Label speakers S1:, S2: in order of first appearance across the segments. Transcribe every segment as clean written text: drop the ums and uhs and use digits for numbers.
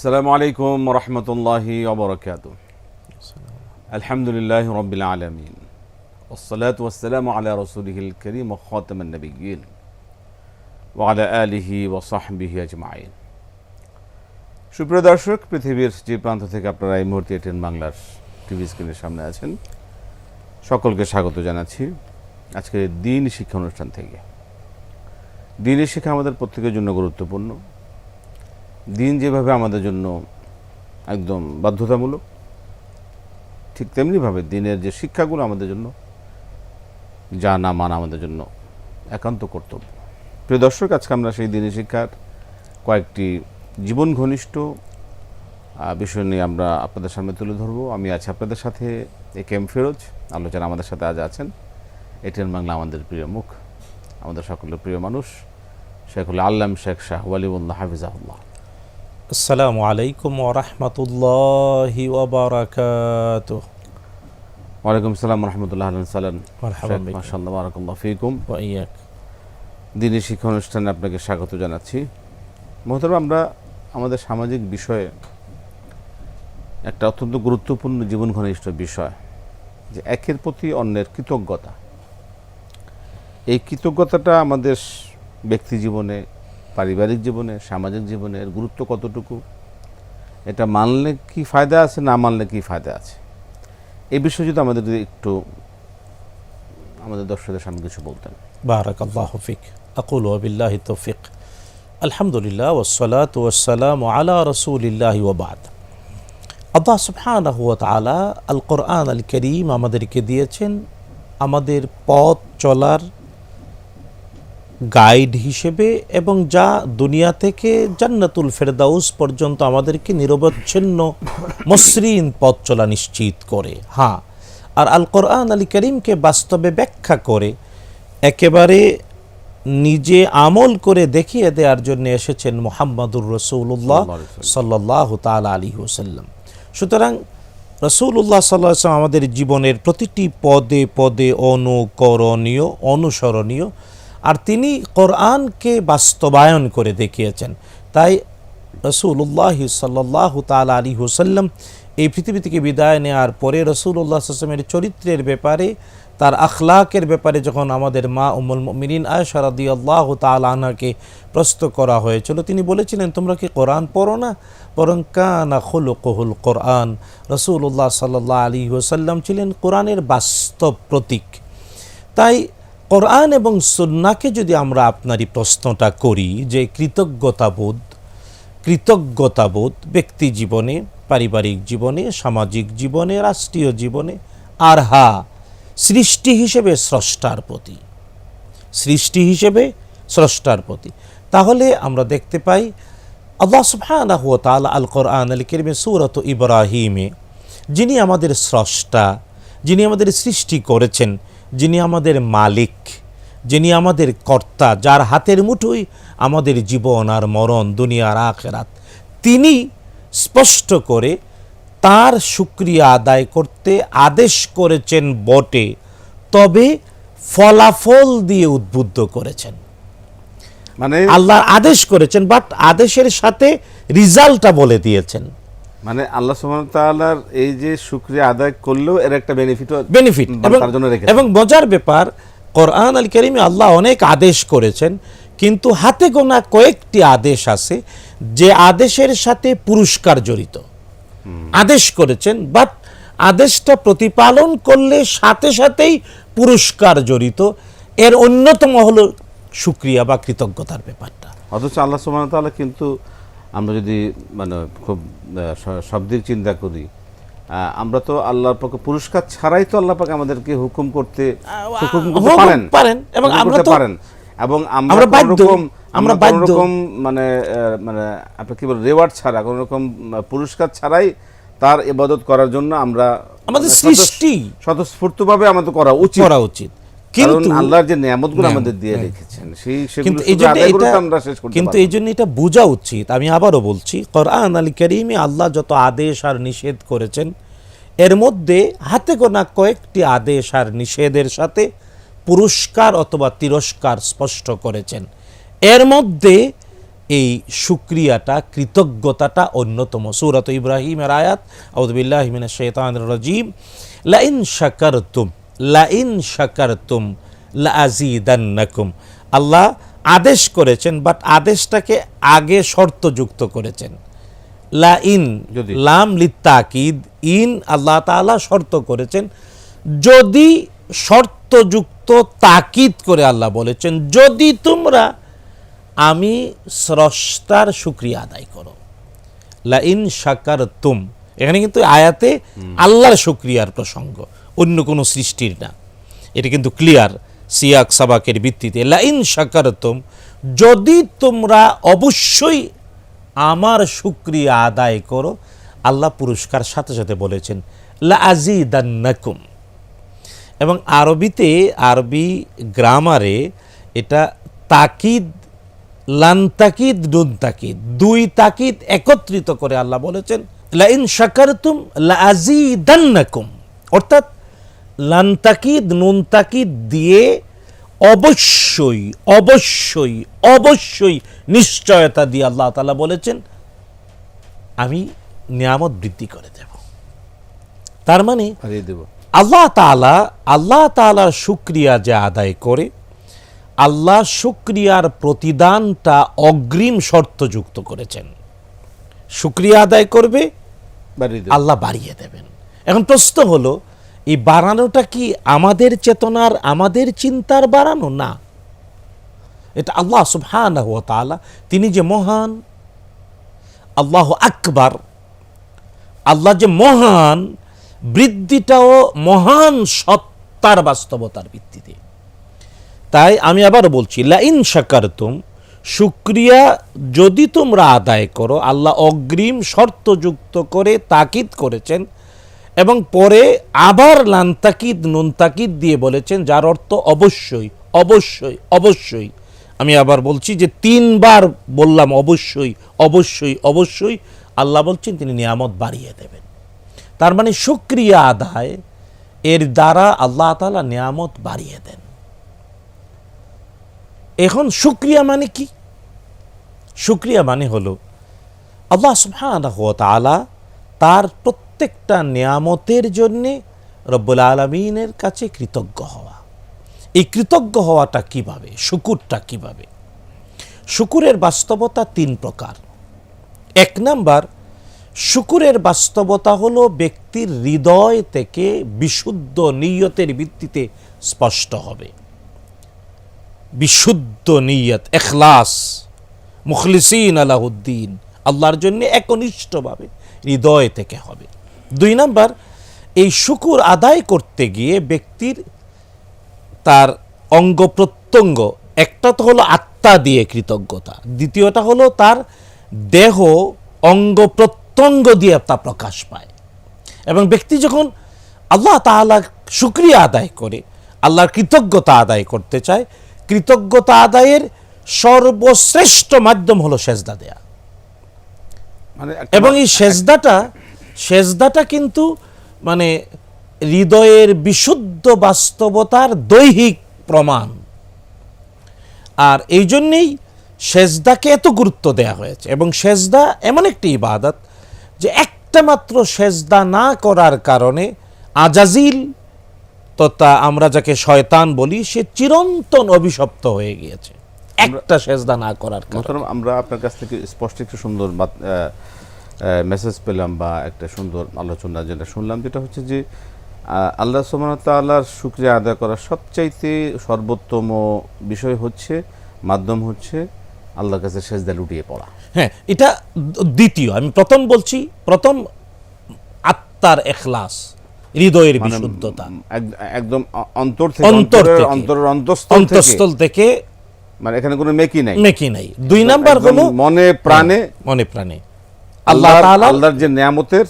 S1: আসসালামু আলাইকুম ওয়া রাহমাতুল্লাহি ওয়া বারাকাতুহু। আলহামদুলিল্লাহি রাব্বিল আলামিন। ওয়াসসালাতু ওয়াসসালামু আলা রাসূলিহিল কারীম ওয়া খাতামান নাবিয়্যিন ওয়া আলা আলিহি ওয়া সাহবিহি আজমাইন। সুপ্রিয় দর্শক, পৃথিবীর যে প্রান্ত থেকে আপনারা এই মুহূর্তে এটিএন বাংলার টিভি স্ক্রিনের সামনে আছেন, সকলকে স্বাগত জানাচ্ছি আজকে দিন শিক্ষা অনুষ্ঠান থেকে। দিনের শিক্ষা আমাদের প্রত্যেকের জন্য গুরুত্বপূর্ণ। দিন যেভাবে আমাদের জন্য একদম বাধ্যতামূলক, ঠিক তেমনিভাবে দিনের যে শিক্ষাগুলো আমাদের জন্য যা না মানা আমাদের জন্য একান্ত কর্তব্য। প্রিয় দর্শক, আজকে আমরা সেই দিনের শিক্ষার কয়েকটি জীবন ঘনিষ্ঠ বিষয় নিয়ে আমরা আপনাদের সামনে তুলে ধরবো। আমি আছি আপনাদের সাথে একেএম ফিরোজ। আলোচনা আমাদের সাথে আজ আছেন এটিএন বাংলা আমাদের প্রিয় মুখ, আমাদের সকলের প্রিয় মানুষ, শেখুল আল্লাম শেখ শাহ ওয়ালিউল্লাহ হাফিজাহুল্লাহ।
S2: আসসালামু আলাইকুম ওয়া রাহমাতুল্লাহি ওয়া বারাকাতুহু।
S1: ওয়ালাইকুম আসসালাম ওয়া রাহমাতুল্লাহি ওয়া সালাম।
S2: মারহাবান বিকুম।
S1: মাশাআল্লাহ, বারাকাল্লাহু ফিকুম।
S2: ওয়া ইয়াক।
S1: দিনের শিক্ষা অনুষ্ঠানে আপনাকে স্বাগত জানাচ্ছি। মহতারাম, আমরা আমাদের সামাজিক বিষয়ে একটা অত্যন্ত গুরুত্বপূর্ণ জীবন ঘনিষ্ঠ বিষয় যে একের প্রতি অন্যের কৃতজ্ঞতা। এই কৃতজ্ঞতাটা আমাদের ব্যক্তি জীবনে, পারিবারিক জীবনে, সামাজিক জীবনে এর গুরুত্ব কতটুকু, এটা মানলে কি ফায়দা আছে, না মানলে কি ফায়দা আছে, এই বিষয়ে যদি আমাদের একটু আমাদের দর্শকদের সামনে কিছু বলতেন।
S2: বারাকাল্লাহু ফিক। আকুলু বিল্লাহি তৌফিক। আলহামদুলিল্লাহ ওয়াসসালাতু ওয়াসসালামু আলা রাসূলিল্লাহি ওয়া বা'দ। আল্লাহ সুবহানাহু ওয়া তাআলা আল কোরআন আল কারীম আমাদেরকে দিয়েছেন আমাদের পথ চলার গাইড হিসেবে, এবং যা দুনিয়া থেকে জান্নাতুল ফেরদাউস পর্যন্ত আমাদেরকে নিরবচ্ছিন্ন মসৃণ পথ চলা নিশ্চিত করে। হ্যাঁ, আর আল কোরআন আল কারীমকে বাস্তবে ব্যাখ্যা করে একেবারে নিজে আমল করে দেখিয়ে দেওয়ার জন্য এসেছেন মুহাম্মাদুর রাসূলুল্লাহ সাল্লাল্লাহু তাআলা আলাইহি ওয়াসাল্লাম। সুতরাং রাসূলুল্লাহ সাল্লাল্লাহু আলাইহি ওয়াসাল্লাম আমাদের জীবনের প্রতিটি পদে পদে অনুকরণীয়, অনুসরণীয়, আর তিনি কোরআনকে বাস্তবায়ন করে দেখিয়েছেন। তাই রাসূলুল্লাহ সাল্লাল্লাহু তাআলা আলাইহি ওয়াসাল্লাম এই পৃথিবী থেকে বিদায় নেওয়ার পরে রাসূলুল্লাহ সাল্লাল্লাহু আলাইহি ওয়াসাল্লামের চরিত্রের ব্যাপারে, তার আখলাকের ব্যাপারে যখন আমাদের মা উম্মুল মুমিনিন আয়েশা রাদিয়াল্লাহু তাআলা আনহাকে প্রশ্ন করা হয়েছিল, তিনি বলেছিলেন, তোমরা কি কোরআন পড়ো না? বরং কানা খুলুকুহুল কোরআন। রাসূলুল্লাহ সাল্লাল্লাহু আলাইহি ওয়াসাল্লাম ছিলেন কোরআনের বাস্তব প্রতীক। তাই কোরআন এবং সুন্নাহকে যদি আমরা আপনারই প্রশ্নটা করি যে কৃতজ্ঞতাবোধ ব্যক্তি জীবনে, পারিবারিক জীবনে, সামাজিক জীবনে, রাষ্ট্রীয় জীবনে, আর সৃষ্টি হিসেবে স্রষ্টার প্রতি, তাহলে আমরা দেখতে পাই আল্লাহ সুবহানাহু ওয়া তাআলা আল কোরআন আল কারীমে সূরাত ইব্রাহিমে যিনি আমাদের স্রষ্টা, যিনি আমাদের সৃষ্টি করেছেন, যিনি আমাদের মালিক, যিনি আমাদের কর্তা, যার হাতের মুঠোয় আমাদের জীবন আর মরণ, দুনিয়ার আখিরাত, তিনি স্পষ্ট করে তার শুকরিয়া আদায় করতে আদেশ করেছেন বটে, তবে ফলাফল দিয়ে উদ্বুদ্ধ করেছেন। মানে আল্লাহ আদেশ করেছেন, বাট আদেশের সাথে রিজাল্টটা বলে দিয়েছেন।
S1: মানে আল্লাহ সুবহানাহু ওয়া তাআলার এই যে শুকরিয়া আদায় করলেও এর একটা বেনিফিট তার জন্য রেখেছেন।
S2: এবং মজার ব্যাপার, কোরআন আল কারীমে আল্লাহ অনেক আদেশ করেছেন, কিন্তু হাতে গোনা কয়েকটি আদেশ আছে যে আদেশের সাথে পুরস্কার জড়িত। আদেশ করেছেন, বাট আদেশটা প্রতিপালন করলে সাথে সাথেই পুরস্কার জড়িত। এর অন্যতম হলো শুকরিয়া বা কৃতজ্ঞতার ব্যাপারটা।
S1: অথচ আল্লাহ সুবহানাহু ওয়া তাআলা কিন্তু, আমরা যদি মানে খুব শব্দের চিন্তা করি, আমরা তো আল্লাহর পক্ষে পুরস্কার ছাড়াই তো আল্লাহ পাক আমাদেরকে হুকুম করতে পারেন এবং আমরা কোনোরকম মানে আপনি কি বলেন, রেওয়ার্ড ছাড়া, কোনো রকম পুরস্কার ছাড়াই তার ইবাদত করার জন্য আমরা
S2: আমাদের সৃষ্টি
S1: স্বতঃস্ফূর্তভাবে আমাদের করা উচিত। কিন্তু আল্লাহর যে নিয়ামতগুলো আমাদের দিয়ে রেখেছেন,
S2: কিন্তু এই জন্য এটা বোঝা উচিত। আমি আবারও বলছি, কোরআন আল কারীমে আল্লাহ যত আদেশ আর নিষেধ করেছেন, এর মধ্যে হাতে গোনা কয়েকটি আদেশ আর নিষেধের সাথে পুরস্কার অথবা তিরস্কার স্পষ্ট করেছেন। এর মধ্যে এই শুকরিয়াটা, কৃতজ্ঞতাটা অন্যতম। সূরাত ইব্রাহিমের আয়াত, আউযু বিল্লাহি মিনাশ শাইতানির রাজীম, লাইন শাকারতুম লাযীদান্নাকুম। আল্লাহ আদেশ করেছেন, বাট আদেশটাকে আগে শর্তযুক্ত করেছেন। লাইন,
S1: যদি।
S2: লাম লিত্তাকিদ, ইন আল্লাহ তাআলা শর্ত করেছেন, যদি শর্তযুক্ত তাকিদ করে আল্লাহ বলেছেন, যদি তোমরা আমি স্রষ্টার শুকরিয়া আদায় করো। লাইন শাকারতুম, এখানে কিন্তু আয়াতে আল্লাহর শুকরিয়ার প্রসঙ্গ, অন্য কোনো সৃষ্টির না। এটা কিন্তু ক্লিয়ার সিয়াক সাবাকের ভিত্তিতে। লাইন শাকারতুম, যদি তোমরা অবশ্যই আমার শুকরিয়া আদায় করো, আল্লাহ পুরস্কার সাথে সাথে বলেছেন লাযীদান্নাকুম। এবং আরবি গ্রামারে এটা তাকিদ, লান তাকিদ, নুন তাকিদ, দুই তাকিদ একত্রিত করে আল্লাহ বলেছেন লাইন শাকারতুম লাযীদান্নাকুম। অর্থাৎ লান তাকিদ, নুন তাকিদ দিয়ে অবশ্যই অবশ্যই অবশ্যই নিশ্চয়তা দিয়ে আল্লাহ তাআলা বলেছেন আমি নিয়ামত বৃদ্ধি করে দেব। তার মানে আল্লাহ তাআলার শুকরিয়া যে আদায় করে, আল্লাহ শুকরিয়ার প্রতিদানটা অগ্রিম শর্তযুক্ত করেছেন। শুকরিয়া আদায় করবে, আল্লাহ বাড়িয়ে দেবেন। এখন প্রশ্ন হলো, এই বাড়ানোটা কি আমাদের চেতনার, আমাদের চিন্তার বাড়ানো? না, এটা আল্লাহ সুবহানাহু ওয়া তাআলা, তিনি যে মহান, আল্লাহু আকবার, আল্লাহ যে মহান, বৃদ্ধিটাও মহান সত্তার বাস্তবতার ভিত্তিতে। তাই আমি আবার বলছি, লাইন শাকারতুম, শুকরিয়া যদি তোমরা আদায় করো, আল্লাহ অগ্রিম শর্তযুক্ত করে তাকিদ করেছেন, এবং পরে আবার লান তাকিদ, নুন তাকিদ দিয়ে বলেছেন, যার অর্থ অবশ্যই অবশ্যই অবশ্যই। আমি আবার বলছি যে 3 বার বললাম অবশ্যই অবশ্যই অবশ্যই। আল্লাহ বলছেন তিনি নিয়ামত বাড়িয়ে দেবেন। তার মানে শুকরিয়া আদায়, এর দ্বারা আল্লাহ তাআলা নিয়ামত বাড়িয়ে দেন। এখন শুকরিয়া মানে কি? শুকরিয়া মানে হলো আল্লাহ সুবহানাহু ওয়া তাআলা তার প্রত্যেকটা নিয়ামতের জন্যে রব্বুল আলামিনের কাছে কৃতজ্ঞ হওয়া। এই কৃতজ্ঞ হওয়াটা কিভাবে, শুকুরটা কিভাবে? শুকুরের বাস্তবতা 3 প্রকার। 1 নাম্বার, শুকুরের বাস্তবতা হলো ব্যক্তির হৃদয় থেকে বিশুদ্ধ নিয়তের ভিত্তিতে স্পষ্ট হবে। বিশুদ্ধ নিয়ত, ইখলাস, মুখলিসিন আলাহুদ্দিন, আল্লাহর জন্য একনিষ্ঠভাবে হৃদয় থেকে হবে। 2 নাম্বার, এই শুকুর আদায় করতে গিয়ে ব্যক্তির তার অঙ্গ প্রত্যঙ্গ, একটা তো হলো আত্মা দিয়ে কৃতজ্ঞতা, দ্বিতীয়টা হলো তার দেহ অঙ্গ প্রত্যঙ্গ দিয়ে তা প্রকাশ পায়। এবং ব্যক্তি যখন আল্লাহ তাআলা শুকরিয়া আদায় করে, আল্লাহর কৃতজ্ঞতা আদায় করতে চায়, কৃতজ্ঞতা আদায়ের সর্বশ্রেষ্ঠ মাধ্যম হলো সেজদা দেয়া। এবং এই সেজদাটা কিন্তু মানে হৃদয়ের বিশুদ্ধ বাস্তবতার দৈহিক প্রমাণ। আর এই জন্যেই সেজদাকে এত গুরুত্ব দেয়া হয়েছে। এবং সেজদা এমন একটি ইবাদত যে একটা মাত্র সেজদা না করার কারণে আজাজিল তথা আমরা যাকে শয়তান বলি, সে চিরন্তন অভিশপ্ত হয়ে গিয়েছে একটা সেজদা না করার কারণে।
S1: আমরা আপনার কাছ থেকে স্পষ্ট একটু সুন্দর মেসেজ পেলাম, বা একটা সুন্দর আলোচনা যেটা শুনলাম, যেটা হচ্ছে যে আল্লাহ সুবহানাহু ওয়া তাআলার শুকরিয়া আদায় করার সবচাইতে সর্বোত্তম বিষয় হচ্ছে, মাধ্যম হচ্ছে আল্লাহর কাছে সেজদা লুটিয়ে পড়া।
S2: হ্যাঁ, এটা দ্বিতীয়। আমি প্রথম বলছি, প্রথম আত্মার ইখলাস, হৃদয়ের বিশুদ্ধতা,
S1: একদম অন্তর থেকে, অন্তরের অন্তঃস্থল থেকে, মানে এখানে কোনো মেকি নাই। 2 নাম্বার হলো মনে প্রাণে আল্লাহ তাআলা, আল্লাহর যে নিয়ামতের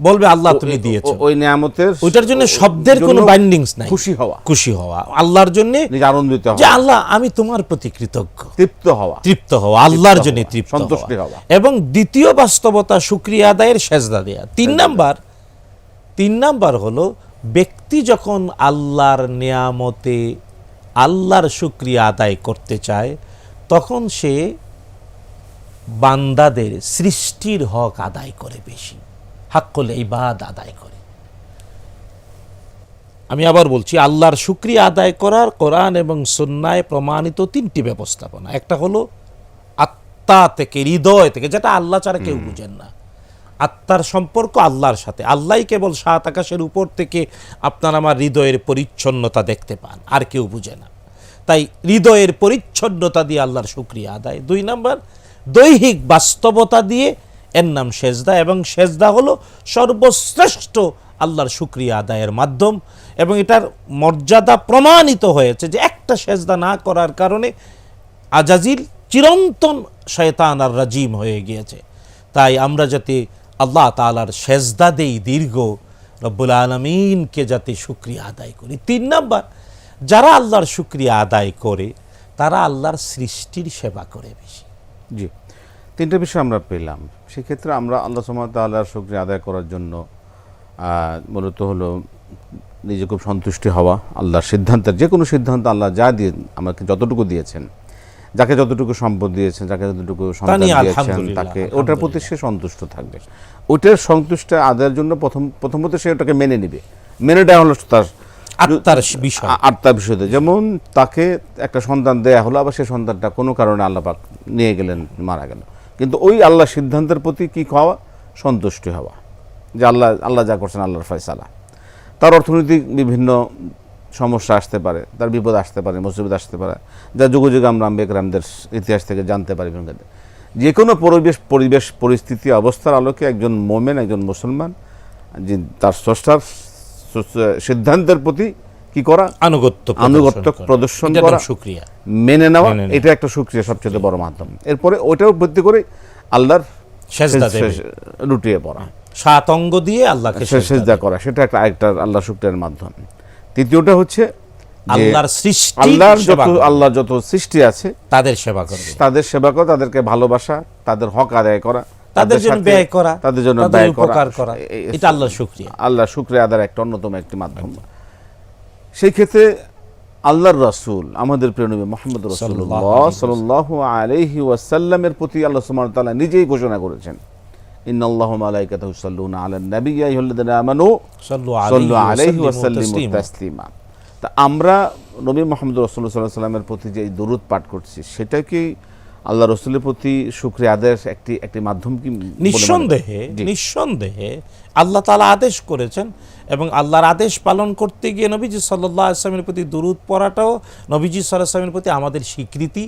S2: বলবে আল্লাহ তুমি দিয়েছো,
S1: ওই নিয়ামতের,
S2: ওইটার জন্য শব্দের কোনো বাইন্ডিংস নাই। খুশি হওয়া আল্লাহর জন্য,
S1: আনন্দিত হওয়া,
S2: যে আল্লাহ আমি তোমার প্রতি কৃতজ্ঞ, তৃপ্ত হওয়া আল্লাহর জন্য, তৃপ্ত
S1: সন্তুষ্টি হওয়া।
S2: এবং দ্বিতীয় বাস্তবতা শুকরিয়া আদায়ের সেজদা দেয়া। 3 নাম্বার হলো ব্যক্তি যখন আল্লাহর নিয়ামতে আল্লাহর শুকরিয়া আদায় করতে চায়, তখন সে বান্দাদের সৃষ্টির হক আদায় করে বেশি, হাক্কুল ইবাদ আদায় করে। আমি আবার বলছি, আল্লাহর শুকরিয়া আদায় করার কোরআন এবং সুন্নায় প্রমাণিত তিনটি ব্যবস্থাপনা। একটা হলো আত্মা থেকে, হৃদয় থেকে, যেটা আল্লাহ ছাড়া কেউ বুঝেন না। আত্মার সম্পর্ক আল্লাহর সাথে, আল্লাহই কেবল সাত আকাশের উপর থেকে আপনার আমার হৃদয়ের পরিচ্ছন্নতা দেখতে পান, আর কেউ বুঝে না। তাই হৃদয়ের পরিচ্ছন্নতা দিয়ে আল্লাহর শুকরিয়া আদায়। 2 নম্বর, দৈহিক বাস্তবতা দিয়ে, এর নাম সেজদা, এবং সেজদা হলো সর্বশ্রেষ্ঠ আল্লাহর শুকরিয়া আদায়ের মাধ্যম। এবং এটার মর্যাদা প্রমাণিত হয়েছে যে একটা সেজদা না করার কারণে আজাজিল চিরন্তন শয়তান আর রাজিম হয়ে গিয়েছে। তাই আমরা যাতে আল্লাহ তাআলার সেজদা দেই দীর্ঘ, রব্বুল আলামিনকে যাতে শুকরিয়া আদায় করি। 3 নম্বর, যারা আল্লাহর শুকরিয়া আদায় করে তারা আল্লাহর সৃষ্টির সেবা করে বেশি।
S1: জি, 3টে বিষয় আমরা পেলাম। সেক্ষেত্রে আমরা আল্লাহ সুবহানাহু ওয়া তাআলার শুকরিয়া আদায় করার জন্য মূলত হলো নিজে খুব সন্তুষ্টি হওয়া, আল্লাহর সিদ্ধান্তের, যে কোনো সিদ্ধান্ত আল্লাহ যা দিয়ে আমাকে যতটুকু দিয়েছেন, যাকে যতটুকু সম্পদ দিয়েছেন, যাকে যতটুকু সন্তান দিয়েছেন, তাকে ওটার প্রতি সে সন্তুষ্ট থাকবে। ওটার সন্তুষ্ট আদায়ের জন্য প্রথমত সে ওটাকে মেনে নেবে। মেনেটা হলো তার
S2: আত্মার বিষয়,
S1: আত্মার বিষয়তে। যেমন তাকে একটা সন্তান দেয়া হলো, আবার সেই সন্তানটা কোনো কারণে আল্লাহ পাক নিয়ে গেলেন, মারা গেল, কিন্তু ওই আল্লাহ সিদ্ধান্তের প্রতি কি হওয়া, সন্তুষ্টি হওয়া, যে আল্লাহ যা করছেন আল্লাহর ফয়সালা। তার অর্থনৈতিক বিভিন্ন সমস্যা আসতে পারে, তার বিপদ আসতে পারে, মুসিবত আসতে পারে, যা যুগে যুগে আমরা আম্বিয়া-কেরামদের ইতিহাস থেকে জানতে পারি। যে কোনো পরিবেশ পরিস্থিতি অবস্থার আলোকে একজন মোমেন, একজন মুসলমান, যে তার স্রষ্টার সিদ্ধান্তের প্রতি কি করা, আনুগত্য প্রদর্শন করা,
S2: শুকরিয়া
S1: মেনে নেওয়া, এটা একটা শুকরিয়া সবচেয়ে বড় মাধ্যম। এরপরে ওইটাও ভিত্তি করে আল্লাহর লুটিয়ে পড়া,
S2: 7 অঙ্গ দিয়ে আল্লাহকে
S1: সেজদা করা, সেটা একটা আল্লাহ শুকরিয়ার মাধ্যম। তৃতীয়টা হচ্ছে
S2: আল্লাহর সৃষ্টি,
S1: আল্লাহর যত সৃষ্টি আছে তাদের সেবা করা, তাদেরকে ভালোবাসা, তাদের হক আদায় করা,
S2: তাদের জন্য ব্যয় করা,
S1: তাদের জন্য ব্যয় করা,
S2: এটা আল্লাহর শুকরিয়া।
S1: আল্লাহর শুকরিয়া আদায়ের একটা অন্যতম একটি মাধ্যম। সেই ক্ষেত্রে আল্লাহর রাসূল, আমাদের প্রিয় নবী মুহাম্মদ রাসূলুল্লাহ সাল্লাল্লাহু আলাইহি ওয়াসাল্লামের প্রতি আল্লাহ সুবহানাহু ওয়া তাআলা নিজেই ঘোষণা করেছেন, ইন্নাল্লাহা ওয়া মালাইকাতাহু ইউসাল্লুনা আলান নবী ইয়া আইয়ুহাল্লাযীনা আমানু সাল্লু আলাইহি ওয়া সাল্লিমু তাসলিমা। তা আমরা নবী মুহাম্মদ রাসূলুল্লাহ সাল্লাল্লাহু আলাইহি ওয়াসাল্লামের প্রতি যে দরুদ পাঠ করছি, সেটা কি আল্লাহ রাসূলের প্রতি শুকরিয়া আদায়ের একটি মাধ্যম কি?
S2: নিঃসন্দেহে আল্লাহ তাআলা আদেশ করেছেন, এবং আল্লাহর আদেশ পালন করতে গিয়ে নবীজি সাল্লাল্লাহু আলাইহি ওয়াসাল্লামের প্রতি দরুদ পড়াটাও নবীজি সাল্লাল্লাহু আলাইহি ওয়াসাল্লামের প্রতি আমাদের স্বীকৃতি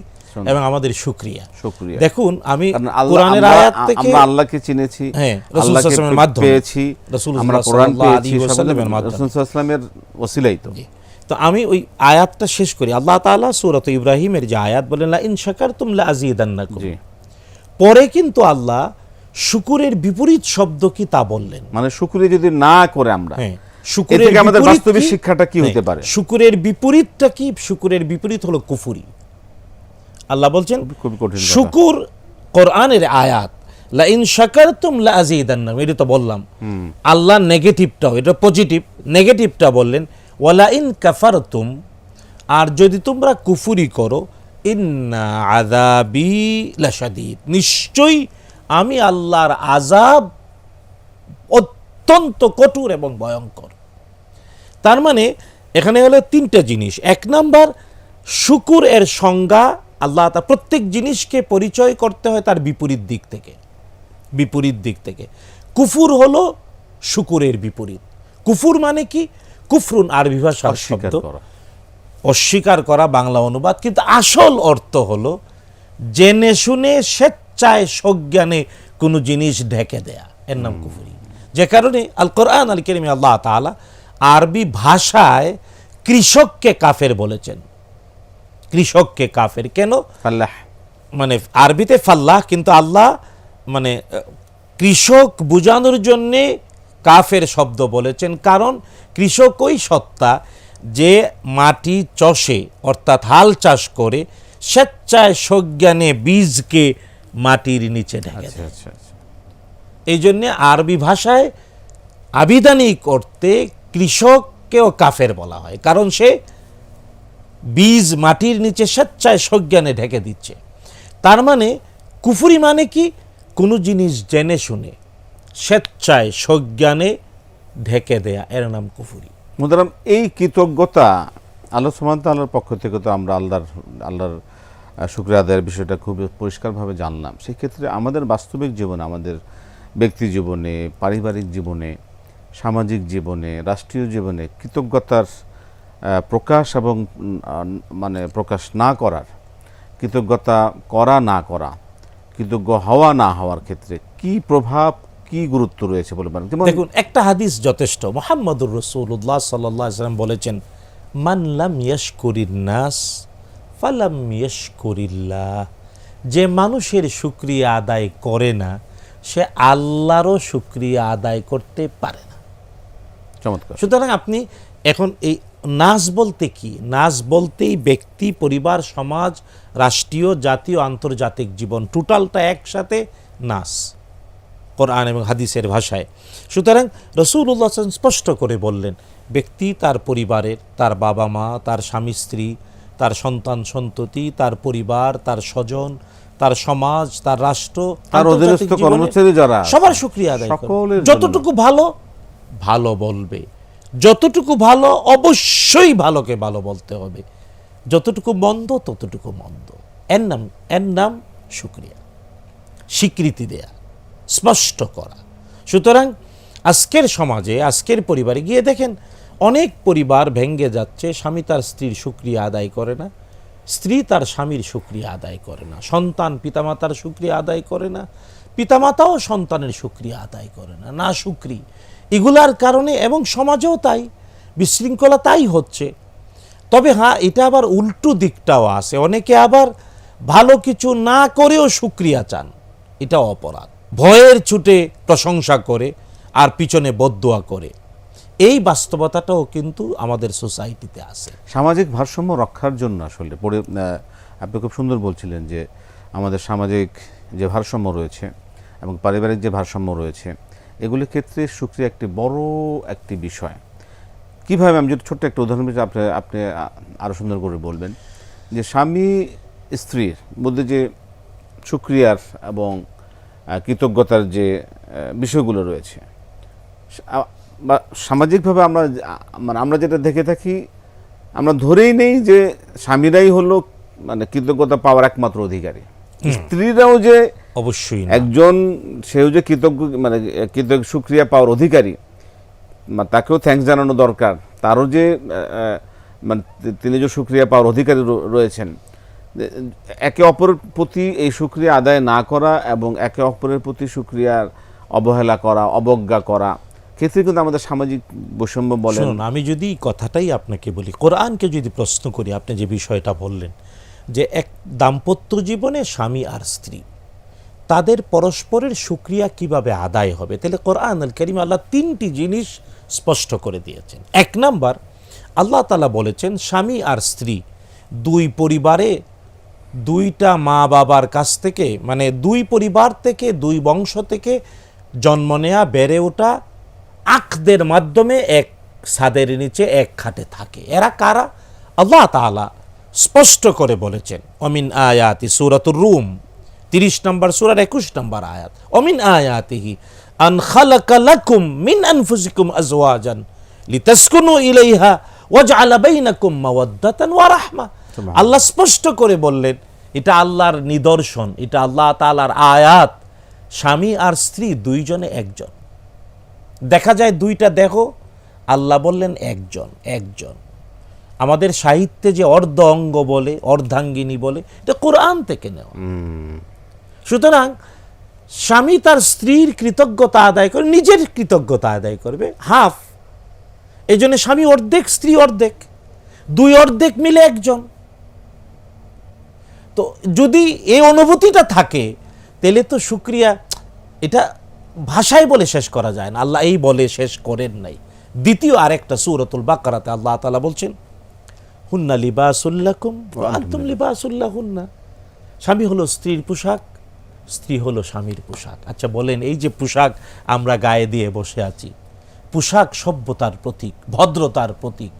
S2: এবং আমাদের শুকরিয়া। দেখুন, আমি কোরআনের আয়াত থেকে
S1: আমরা আল্লাহকে চিনেছি,
S2: রাসূল সাল্লাল্লাহু আলাইহি ওয়াসাল্লামের মাধ্যমে পেয়েছি,
S1: আমরা কোরআন পেয়েছি রাসূল সাল্লাল্লাহু আলাইহি ওয়াসাল্লামের ওসিলায়।
S2: তো আমি ওই আয়াতটা শেষ করি। আল্লাহ তাআলা সূরাত ইব্রাহিমের যে আয়াত বলেন, লা ইন শাকারতুম লা আযীদান্নাকুম, পরে কিন্তু আল্লাহ শুকরের বিপরীত শব্দ কি তা বললেন,
S1: মানে শুকরিয়া যদি না করে আমরা,
S2: শুকরের
S1: থেকে আমাদের বাস্তবিক শিক্ষাটা কি হতে পারে?
S2: শুকরের বিপরীতটা কি? শুকরের বিপরীত হলো কুফরি। আল্লাহ বলছেন শুকুর, কোরআনের আয়াত, লা ইন শাকারতুম লা আযীদান্নাকুম, এটা তো বললাম। আল্লাহ নেগেটিভটাও, এটা পজিটিভ, নেগেটিভটা বললেন ওয়ালা ইন কাফারতুম, আর যদি তোমরা কুফরি করো, ইন্না আযাবি লাশাদীদ, নিশ্চয়ই আমি আল্লাহর আযাব অত্যন্ত কঠোর এবং ভয়ঙ্কর। তার মানে এখানে হলো 3টা জিনিস। 1 নাম্বার, শুকুর এর সংজ্ঞা, আল্লাহ তাআলা প্রত্যেক জিনিসকে পরিচয় করতে হয় তার বিপরীত দিক থেকে। কুফুর হলো শুকুরের বিপরীত। কুফুর মানে কি? কুফরুন আরবি ভাষার শব্দ, অস্বীকার করা বাংলা অনুবাদ, কিন্তু আসল অর্থ হলো জেনে শুনে স্বেচ্ছায় সজ্ঞানে কোনো জিনিস ঢেকে দেয়া, এর নাম কুফরি। যে কারণে আল কোরআন আল কারীমে আল্লাহ তাআলা আরবি ভাষায় কৃষককে কাফের বলেছেন। কৃষককে কাফের কেন?
S1: ফাল্লাহ,
S2: মানে আরবিতে ফাল্লাহ, কিন্তু আল্লাহ মানে কৃষক বোঝানোর জন্যে কাফের শব্দ বলেছেন, কারণ কৃষক ওই সত্তা যে মাটি চষে, অর্থাৎ হাল চাষ করে স্বেচ্ছায় সজ্ঞানে বীজকে মাটির নিচে ঢেকে দেয়। এই জন্যে আরবি ভাষায় আবিধানিক অর্থে কৃষককেও কাফের বলা হয়, কারণ সে বীজ মাটির নিচে স্বেচ্ছায় সজ্ঞানে ঢেকে দিচ্ছে। তার মানে কুফরি মানে কি? কোনো জিনিস জেনে শুনে স্বেচ্ছায় সজ্ঞানে ঢেকে দেয়া, এর নাম কুফরি।
S1: মুহতারাম, এই কৃতজ্ঞতা আল্লাহ সুবহানাহু ওয়া তাআলার পক্ষ থেকে তো আমরা আল্লাহর শুকরিয়া আদায়ের বিষয়টা খুব পরিষ্কারভাবে জানলাম। সেক্ষেত্রে আমাদের বাস্তবিক জীবনে, আমাদের ব্যক্তি জীবনে, পারিবারিক জীবনে, সামাজিক জীবনে, রাষ্ট্রীয় জীবনে কৃতজ্ঞতার প্রকাশ এবং মানে প্রকাশ না করার, কৃতজ্ঞতা করা না করা, কৃতজ্ঞ হওয়া না হওয়ার ক্ষেত্রে কি প্রভাব, কি গুরুত্ব রয়েছে বলে মনে করেন?
S2: দেখুন, একটা হাদিস যথেষ্ট। মুহাম্মদুর রাসূলুল্লাহ সাল্লাল্লাহু আলাইহি ওয়াসাল্লাম বলেছেন, মান লাম ইয়াশকুরিন নাস ফালাম ইয়াশকুরিল্লাহ। যে মানুষের শুকরিয়া আদায় করে না, সে আল্লাহরও শুকরিয়া আদায় করতে পারে না।
S1: চমৎকার।
S2: সুতরাং আপনি এখন এই নাস বলতে কি? নাস বলতেই ব্যক্তি, পরিবার, সমাজ, রাষ্ট্রীয়, জাতীয়, আন্তর্জাতিক জীবন, টোটালটা একসাথে নাস, কোরআন এবং হাদিসের ভাষায়। সুতরাং রাসূলুল্লাহ স্পষ্ট করে বললেন, ব্যক্তি তার পরিবারের, তার বাবা মা, তার স্বামী স্ত্রী, তার সন্তান সন্ততি, তার পরিবার, তার স্বজন, তার সমাজ, তার রাষ্ট্র,
S1: তার অধীনস্থ কর্মচারী যারা,
S2: সবার শুকরিয়া আদায় করে।
S1: সকলের জন্য।
S2: যতটুকু ভালো ভালো বলবে, যতটুকু ভালো অবশ্যই ভালোকে ভালো বলতে হবে, যতটুকু মন্দ ততটুকু মন্দ। এর নাম শুকরিয়া, স্বীকৃতি দেয়া, স্পষ্ট করা। সুতরাং আজকের সমাজে, আজকের পরিবারে গিয়ে দেখেন, অনেক পরিবার ভেঙ্গে যাচ্ছে। স্বামী তার স্ত্রীর শুকরিয়া আদায় করে না, স্ত্রী তার স্বামীর শুকরিয়া আদায় করে না, সন্তান পিতামাতার শুকরিয়া আদায় করে না, পিতামাতাও সন্তানের শুকরিয়া আদায় করে না, না শুকরি। এগুলার কারণে, এবং সমাজেও তাই, বিশৃঙ্খলা তাই হচ্ছে। তবে হ্যাঁ, এটা আবার উল্টো দিকটাও আছে। অনেকে আবার ভালো কিছু না করেও শুকরিয়া চান, এটা অপরাধ। ভয়ের ছুটে প্রশংসা করে আর পিছনে বদদুয়া করে, এই বাস্তবতাটাও কিন্তু আমাদের সোসাইটিতে আছে।
S1: সামাজিক ভারসাম্য রক্ষার জন্য আসলে আপনি খুব সুন্দর বলছিলেন যে আমাদের সামাজিক যে ভারসাম্য রয়েছে এবং পারিবারিক যে ভারসাম্য রয়েছে, এগুলির ক্ষেত্রে শুকরিয়া একটি বড় একটি বিষয়। কীভাবে, আমি যদি ছোট্ট একটা উদাহরণ দিই, আপনি আরও সুন্দর করে বলবেন যে স্বামী স্ত্রীর মধ্যে যে শুকরিয়ার এবং কৃতজ্ঞতার যে বিষয়গুলো রয়েছে, বা সামাজিকভাবে আমরা যেটা দেখে থাকি, আমরা ধরেই নেই যে স্বামীরাই হলো মানে কৃতজ্ঞতা পাওয়ার একমাত্র অধিকারী। স্ত্রীরাও যে
S2: অবশ্যই
S1: একজন, সেও যে শুকরিয়া পাওয়ার অধিকারী, তাকেও থ্যাঙ্কস জানানো দরকার, তারও যে মানে তিনি যে শুকরিয়া পাওয়ার অধিকারী রয়েছেন। একে অপরের প্রতি এই শুকরিয়া আদায় না করা এবং একে অপরের প্রতি শুকরিয়ার অবহেলা করা, অবজ্ঞা করা ক্ষেত্রে কিন্তু আমাদের সামাজিক বৈষম্য বলেন।
S2: শুনুন, আমি যদি কথাটাই আপনাকে বলি, কোরআনকে যদি প্রশ্ন করি, আপনি যে বিষয়টা বললেন যে এক দাম্পত্য জীবনে স্বামী আর স্ত্রী, তাদের পরস্পরের শুকরিয়া কিভাবে আদায় হবে, তাহলে কোরআন আল কারীম আল্লাহ তিনটি জিনিস স্পষ্ট করে দিয়েছেন। এক নাম্বার, আল্লাহ তাআলা বলেছেন স্বামী আর স্ত্রী দুই পরিবারে, দুইটা মা বাবার কাছ থেকে, মানে দুই পরিবার থেকে, দুই বংশ থেকে জন্ম নেয়া, বেড়ে ওঠা, আখদের মাধ্যমে এক ছাদের নিচে এক খাটে থাকে। এরা কারা? আল্লাহ তাআলা স্পষ্ট করে বলেছেন, অমিন আয়াতি, সূরাতুর রুম 30 নম্বর সূরার 21 নম্বর আয়াত, অমিন আয়াতিহি আন খালাকা লাকুম মিন আনফুসিকুম আজওয়াজান লিতাসকুনু ইলাইহা ওয়াজআলা বাইনাকুম মাওয়াদ্দাতান ওয়া রাহমা। আল্লাহ স্পষ্ট করে বললেন, এটা আল্লাহর নিদর্শন, এটা আল্লাহ তাআলার আয়াত। স্বামী আর স্ত্রী দুইজনে একজন। দেখা যায় দুইটা দেখো, আল্লাহ বললেন একজন একজন। আমাদের সাহিত্যে যে অর্ধ অঙ্গ বলে, অর্ধাঙ্গিনী বলে, এটা কোরআন থেকে নেওয়া। সুতরাং স্বামী তার স্ত্রীর কৃতজ্ঞতা আদায় করে, নিজের কৃতজ্ঞতা আদায় করবে হাফ। এই জন্য স্বামী অর্ধেক, স্ত্রী অর্ধেক, দুই অর্ধেক মিলে একজন। তো যদি এই অনুভূতিটা থাকে, তাহলে তো শুকরিয়া, এটা ভাষায় বলে শেষ করা যায় না। আল্লাহ এই বলে শেষ করেন নাই। দ্বিতীয় আরেকটা সূরাতুল বাকারাতে আল্লাহ তাআলা বলছেন, হুন্না লিবাসুল লাকুম ওয়া আনতুম লিবাসুল লাহুন্না। স্বামী হলো স্ত্রীর পোশাক, স্ত্রী হলো স্বামীর পোশাক। আচ্ছা বলেন, এই যে পোশাক আমরা গায়ে দিয়ে বসে আছি, পোশাক সভ্যতার প্রতীক, ভদ্রতার প্রতীক,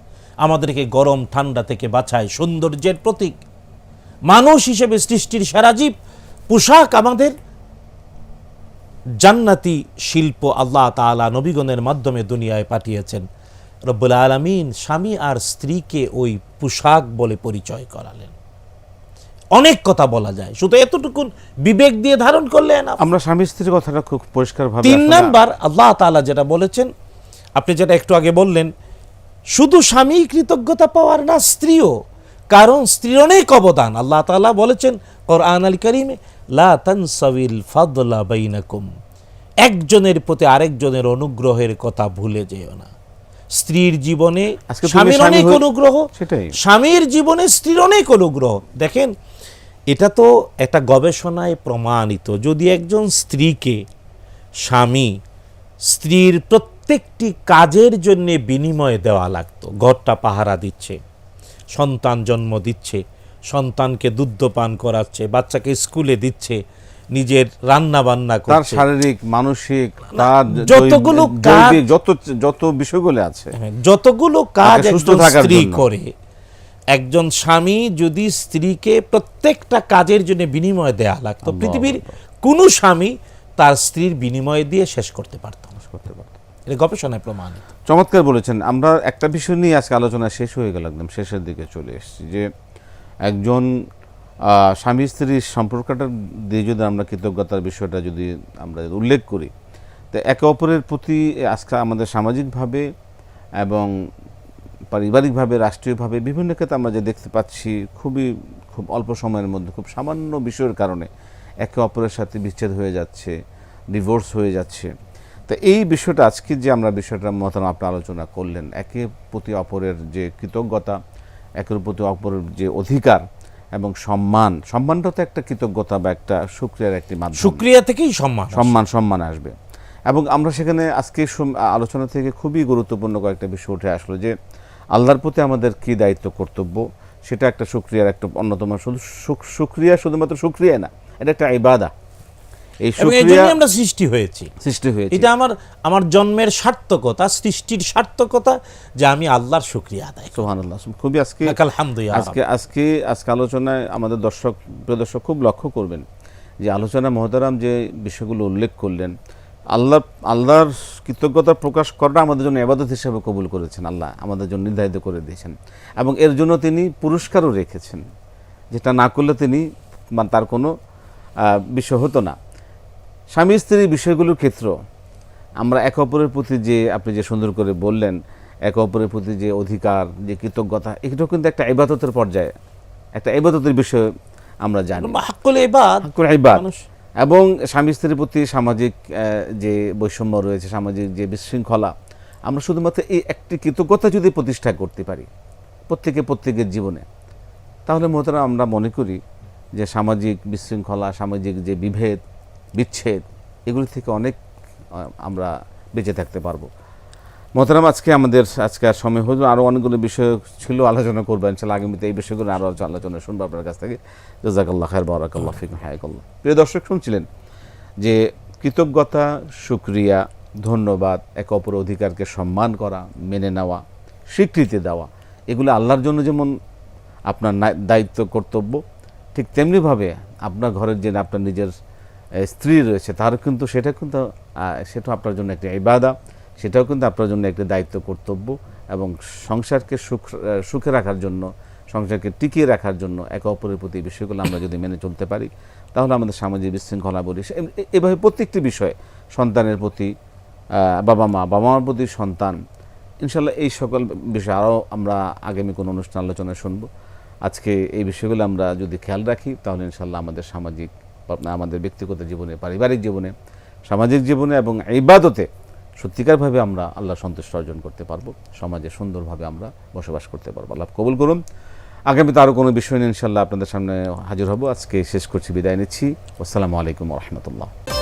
S2: আমাদেরকে গরম ঠান্ডা থেকে বাঁচায়, সৌন্দর্যের প্রতীক। মানুষ হিসেবে সৃষ্টির সেরা জীব, পোশাক আমাদের জান্নাতি শিল্প আল্লাহ তাআলা নবীগণের মাধ্যমে দুনিয়ায় পাঠিয়েছেন। রব্বুল আলামিন স্বামী আর স্ত্রীকে ওই পোশাক বলে পরিচয় করালেন। অনেক কথা বলা যায়, শুধু এতটুকু বিবেক দিয়ে ধারণ করলে না।
S1: আমরা স্বামী স্ত্রীর কথাটা খুব পরিষ্কারভাবে
S2: 3 নাম্বার আল্লাহ তাআলা যেটা বলেছেন, আপনি যেটা একটু আগে বললেন, শুধু স্বামী কৃতজ্ঞতা পাওয়ার না, স্ত্রীও, কারণ স্ত্রীর অনেক অবদান। আল্লাহ তাআলা বলেছেন কোরআন আল কারীমে, লা তানসাবিল ফাদলা বাইনাকুম, একজনের প্রতি আরেকজনের অনুগ্রহের কথা ভুলে যেও না। স্ত্রীর জীবনে
S1: আজকে তুমি
S2: স্বামীর
S1: স্বামী
S2: অনেক
S1: হয়ে-
S2: অনুগ্রহ,
S1: সেটাই।
S2: স্বামীর জীবনে স্ত্রীর অনেক অনুগ্রহ। দেখেন, এটা তো একটা গবেষণায় প্রমাণিত, যদি একজন স্ত্রীকে স্বামী স্ত্রীর প্রত্যেকটি কাজের জন্য বিনিময় দেওয়া লাগতো, ঘরটা পাহারা দিচ্ছে, সন্তান জন্ম দিচ্ছে, সন্তানকে দুগ্ধপান করাচ্ছে, বাচ্চাকে স্কুলে দিচ্ছে, নিজের রান্না বান্না
S1: তার
S2: করছে,
S1: শারীরিক, মানসিক, তার
S2: যতগুলো কাজ-
S1: জৈবিক যত বিষয়গুলো আছে,
S2: যতগুলো কাজ
S1: তাকে সুস্থ
S2: একজন
S1: থাকার
S2: স্ত্রী
S1: জন্য।
S2: করে, একজন স্বামী যদি স্ত্রীকে প্রত্যেকটা কাজের জন্য বিনিময় দেয়া লাগতো, পৃথিবীর কোনো স্বামী তার স্ত্রীর বিনিময় দিয়ে শেষ করতে পারত না।
S1: করতে পারত।
S2: এটা গবেষণায় প্রমাণিত।
S1: চমৎকার বলেছেন। আমরা একটা বিষয় নিয়ে আজকে আলোচনা শেষ হয়ে গেল, একদম শেষের দিকে চলে এসেছি, যে একজন স্বামী স্ত্রীর সম্পর্কটা দিয়ে যদি আমরা কৃতজ্ঞতার বিষয়টা যদি আমরা উল্লেখ করি, তো একে অপরের প্রতি আজকে আমাদের সামাজিকভাবে এবং পারিবারিকভাবে, রাষ্ট্রীয়ভাবে বিভিন্ন ক্ষেত্রে আমরা যে দেখতে পাচ্ছি, খুব অল্প সময়ের মধ্যে খুব সামান্য বিষয়ের কারণে একে অপরের সাথে বিচ্ছেদ হয়ে যাচ্ছে, ডিভোর্স হয়ে যাচ্ছে। তো এই বিষয়টা আজকে যে আমরা বিষয়টা মতামত আপনি আলোচনা করলেন, একে প্রতি অপরের যে কৃতজ্ঞতা, একের প্রতি অপরের যে অধিকার এবং সম্মানটা তো একটা কৃতজ্ঞতা বা একটা শুকরিয়ার একটি মাধ্যম।
S2: শুকরিয়া থেকেই সম্মান।
S1: সম্মান আসবে। এবং আমরা সেখানে আজকে আলোচনা থেকে খুবই গুরুত্বপূর্ণ কয়েকটা বিষয় উঠে আসলো, যে আল্লাহর প্রতি আমাদের কি দায়িত্ব, কর্তব্য, সেটা একটা শুকরিয়ার একটা অন্যতম। শুধু শুকরিয়া শুধুমাত্র শুকরিয়া না, এটা একটা ইবাদা। এই
S2: এবং এই
S1: শুকরিয়া
S2: জন্যই আমরা সৃষ্টি হয়েছে। এটা আমার জন্মের সার্থকতা, সৃষ্টির সার্থকতা, যে আমি আল্লাহর শুকরিয়া আদায় করি।
S1: সুবহানাল্লাহ। খুবই আজকে
S2: আলহামদুলিল্লাহ।
S1: আজকে আলোচনায় আমাদের প্রিয় দর্শক খুব লক্ষ্য করবেন যে আলোচনা মহতারাম যে বিষয়গুলো উল্লেখ করলেন, আল্লাহর কৃতজ্ঞতা প্রকাশ করাটা আমাদের জন্য ইবাদত হিসেবে কবুল করেছেন, আল্লাহ আমাদের জন্য নির্ধারিত করে দিয়েছেন, এবং এর জন্য তিনি পুরস্কারও রেখেছেন, যেটা না করলে তিনি তার কোনো বিষয় হতো না। স্বামী স্ত্রীর বিষয়গুলোর ক্ষেত্র আমরা একে অপরের প্রতি যে আপনি যে সুন্দর করে বললেন, একে অপরের প্রতি যে অধিকার, যে কৃতজ্ঞতা, এটাও কিন্তু একটা ইবাদতের পর্যায়ে, একটা ইবাদতের বিষয় আমরা জানি,
S2: হাক্কুল ইবাদ।
S1: এবং স্বামী স্ত্রীর প্রতি সামাজিক যে বৈষম্য রয়েছে, সামাজিক যে বিশৃঙ্খলা, আমরা শুধুমাত্র এই একটি কৃতজ্ঞতা যদি প্রতিষ্ঠা করতে পারি প্রত্যেকের জীবনে, তাহলে মোহতারাম আমরা মনে করি যে সামাজিক বিশৃঙ্খলা, সামাজিক যে বিচ্ছেদ, এগুলি থেকে অনেক আমরা বেঁচে থাকতে পারবো। মোহতারাম, আজকে আর সময় হলো, আরও অনেকগুলো বিষয় ছিল, আলোচনা করবো ইনশাআল্লাহ আগামীতে। এই বিষয়গুলো আরও আলোচনা শুনবো আপনার কাছ থেকে। জাযাকাল্লাহ খায়র, বারাকাল্লাহ ফিকুম, হায়াকাল্লাহ। প্রিয় দর্শক, শুনছিলেন যে কৃতজ্ঞতা, শুকরিয়া, ধন্যবাদ, একে অপরের অধিকারকে সম্মান করা, মেনে নেওয়া, স্বীকৃতি দেওয়া, এগুলো আল্লাহর জন্য যেমন আপনার দায়িত্ব, কর্তব্য, ঠিক তেমনিভাবে আপনার ঘরের যে আপনার নিজের স্ত্রী রয়েছে, তার কিন্তু সেটাও আপনার জন্য একটা ইবাদা, সেটাও কিন্তু আপনার জন্য একটা দায়িত্ব, কর্তব্য। এবং সংসারকে সুখে রাখার জন্য, সংসারকে টিকিয়ে রাখার জন্য একে অপরের প্রতি বিষয়গুলো আমরা যদি মেনে চলতে পারি, তাহলে আমাদের সামাজিক বিশৃঙ্খলা বলি, এভাবে প্রত্যেকটি বিষয়ে, সন্তানের প্রতি বাবা মার প্রতি সন্তান, ইনশাল্লাহ এই সকল বিষয় আরও আমরা আগামী কোনো অনুষ্ঠান আলোচনা শুনব। আজকে এই বিষয়গুলো আমরা যদি খেয়াল রাখি, তাহলে ইনশাল্লাহ আমাদের ব্যক্তিগত জীবনে, পারিবারিক জীবনে, সামাজিক জীবনে এবং ইবাদতে সত্যিকারভাবে আমরা আল্লাহ সন্তুষ্ট অর্জন করতে পারবো, সমাজে সুন্দরভাবে আমরা বসবাস করতে পারবো। আল্লাহ কবুল করুন। আগামীতে আরও কোনো বিষয় নিয়ে ইনশাল্লাহ আপনাদের সামনে হাজির হব। আজকে শেষ করছি, বিদায় নিচ্ছি। আসসালামু আলাইকুম ওয়া রাহমাতুল্লাহ।